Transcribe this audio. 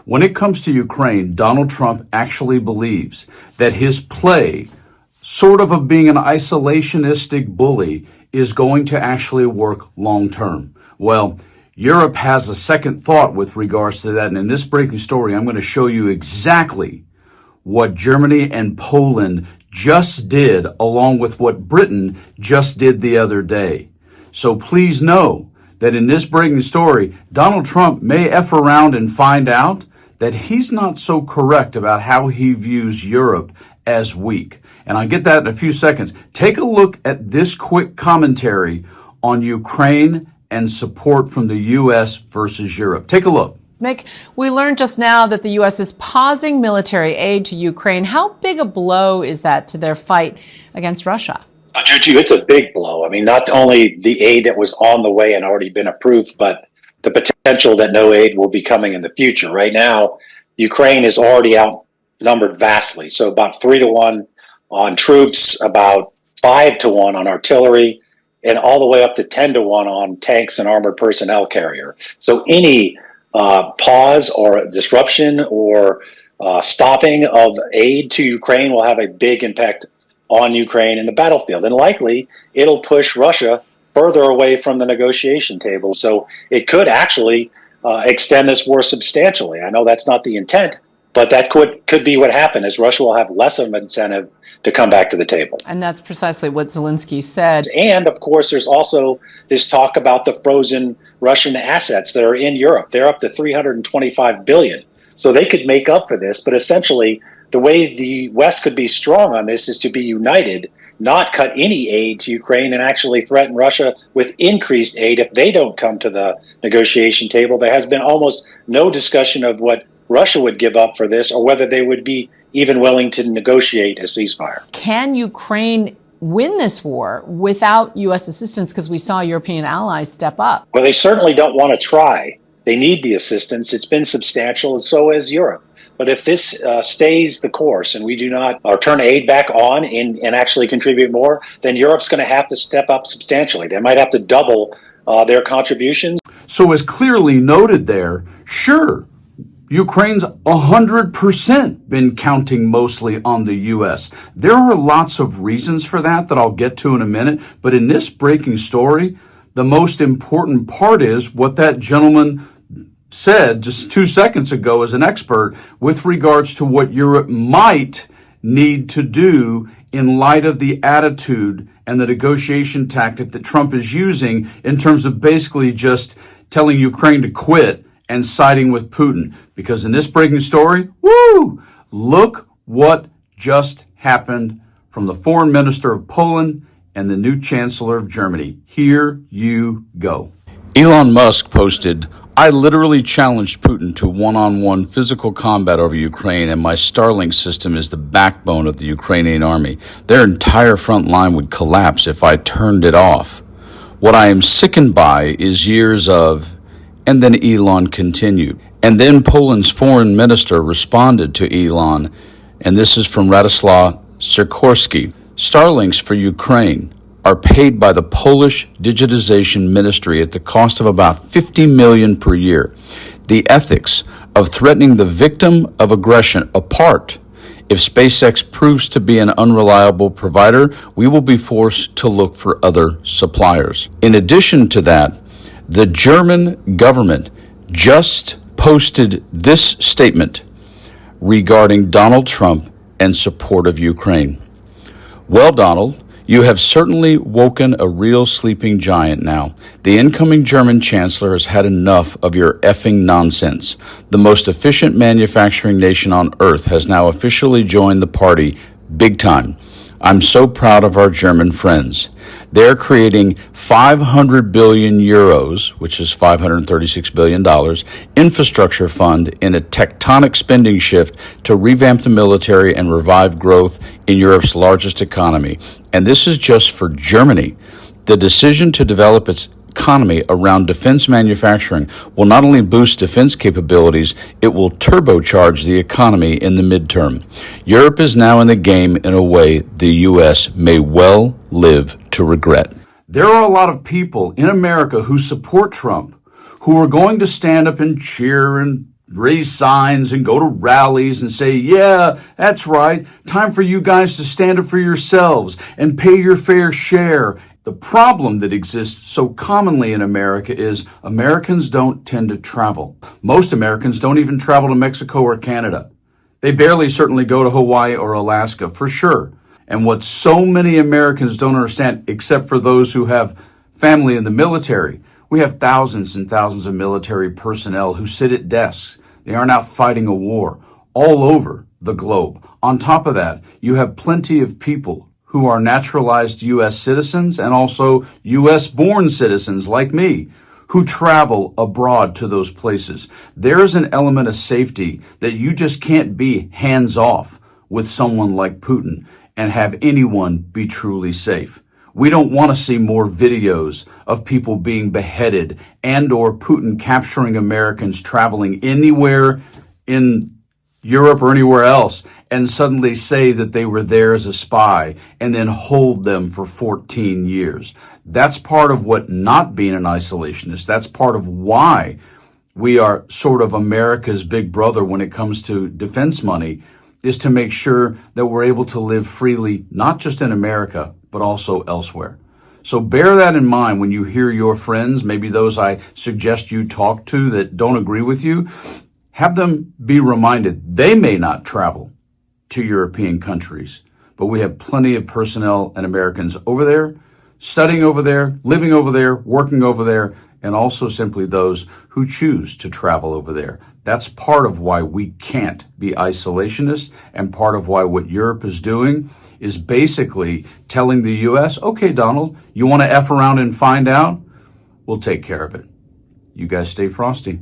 When it comes to Ukraine, Donald Trump actually believes that his play, sort of being an isolationistic bully, is going to actually work long term. Well, Europe has a second thought with regards to that. And in this breaking story, I'm going to show you exactly what Germany and Poland just did, along with what Britain just did the other day. So please know that in this breaking story, Donald Trump may F around and find out that he's not so correct about how he views Europe as weak. And I'll get that in a few seconds. Take a look at this quick commentary on Ukraine and support from the U.S. versus Europe. Take a look. Mick, we learned just now that the U.S. is pausing military aid to Ukraine. How big a blow is that to their fight against Russia? Juju, it's a big blow. I mean, not only the aid that was on the way and already been approved, but the potential that no aid will be coming in the future. Right now, Ukraine is already outnumbered vastly. So about 3-1 on troops, about 5-1 on artillery, and all the way up to 10-1 on tanks and armored personnel carrier. So any pause or disruption or stopping of aid to Ukraine will have a big impact on Ukraine in the battlefield. And likely it'll push Russia further away from the negotiation table. So it could actually extend this war substantially. I know that's not the intent, but that could be what happened, as Russia will have less of an incentive to come back to the table. And that's precisely what Zelensky said. And of course, there's also this talk about the frozen Russian assets that are in Europe. They're up to 325 billion. So they could make up for this. But essentially, the way the West could be strong on this is to be united, not cut any aid to Ukraine, and actually threaten Russia with increased aid if they don't come to the negotiation table. There has been almost no discussion of what Russia would give up for this, or whether they would be even willing to negotiate a ceasefire. Can Ukraine win this war without U.S. assistance? Because we saw European allies step up. Well, they certainly don't want to try. They need the assistance. It's been substantial, and so has Europe. But if this stays the course and we do not turn aid back on and actually contribute more, then Europe's going to have to step up substantially. They might have to double their contributions. So as clearly noted there, sure, Ukraine's 100% been counting mostly on the U.S. There are lots of reasons for that I'll get to in a minute. But in this breaking story, the most important part is what that gentleman said just 2 seconds ago as an expert with regards to what Europe might need to do in light of the attitude and the negotiation tactic that Trump is using in terms of basically just telling Ukraine to quit and siding with Putin. Because in this breaking story, look what just happened from the foreign minister of Poland and the new chancellor of Germany. Here you go. Elon Musk posted, "I literally challenged Putin to one-on-one physical combat over Ukraine, and my Starlink system is the backbone of the Ukrainian army. Their entire front line would collapse if I turned it off. What I am sickened by is years of..." And then Elon continued. And then Poland's foreign minister responded to Elon, and this is from Radoslaw Sikorski. "Starlinks for Ukraine are paid by the Polish digitization ministry at the cost of about 50 million per year. The ethics of threatening the victim of aggression apart, if SpaceX proves to be an unreliable provider, we will be forced to look for other suppliers." In addition to that, the German government just posted this statement regarding Donald Trump and support of Ukraine. "Well, Donald, you have certainly woken a real sleeping giant now. The incoming German chancellor has had enough of your effing nonsense. The most efficient manufacturing nation on earth has now officially joined the party big time. I'm so proud of our German friends. They're creating 500 billion euros, which is $536 billion, infrastructure fund in a tectonic spending shift to revamp the military and revive growth in Europe's largest economy. And this is just for Germany. The decision to develop its economy around defense manufacturing will not only boost defense capabilities, it will turbocharge the economy in the midterm. Europe is now in the game in a way the U.S. may well live to regret." There are a lot of people in America who support Trump, who are going to stand up and cheer and raise signs and go to rallies and say, yeah, that's right. Time for you guys to stand up for yourselves and pay your fair share. The problem that exists so commonly in America is Americans don't tend to travel. Most Americans don't even travel to Mexico or Canada. They barely certainly go to Hawaii or Alaska, for sure. And what so many Americans don't understand, except for those who have family in the military, we have thousands and thousands of military personnel who sit at desks. They aren't out fighting a war all over the globe. On top of that, you have plenty of people who are naturalized U.S. citizens and also U.S.-born citizens like me who travel abroad to those places. There's an element of safety that you just can't be hands-off with someone like Putin and have anyone be truly safe. We don't want to see more videos of people being beheaded and or Putin capturing Americans traveling anywhere in Europe or anywhere else and suddenly say that they were there as a spy and then hold them for 14 years. That's part of what not being an isolationist. That's part of why we are sort of America's big brother when it comes to defense money, is to make sure that we're able to live freely, not just in America, but also elsewhere. So bear that in mind when you hear your friends, maybe those I suggest you talk to that don't agree with you, have them be reminded they may not travel to European countries, but we have plenty of personnel and Americans over there, studying over there, living over there, working over there, and also simply those who choose to travel over there. That's part of why we can't be isolationists, and part of why what Europe is doing is basically telling the U.S., okay, Donald, you want to F around and find out? We'll take care of it. You guys stay frosty.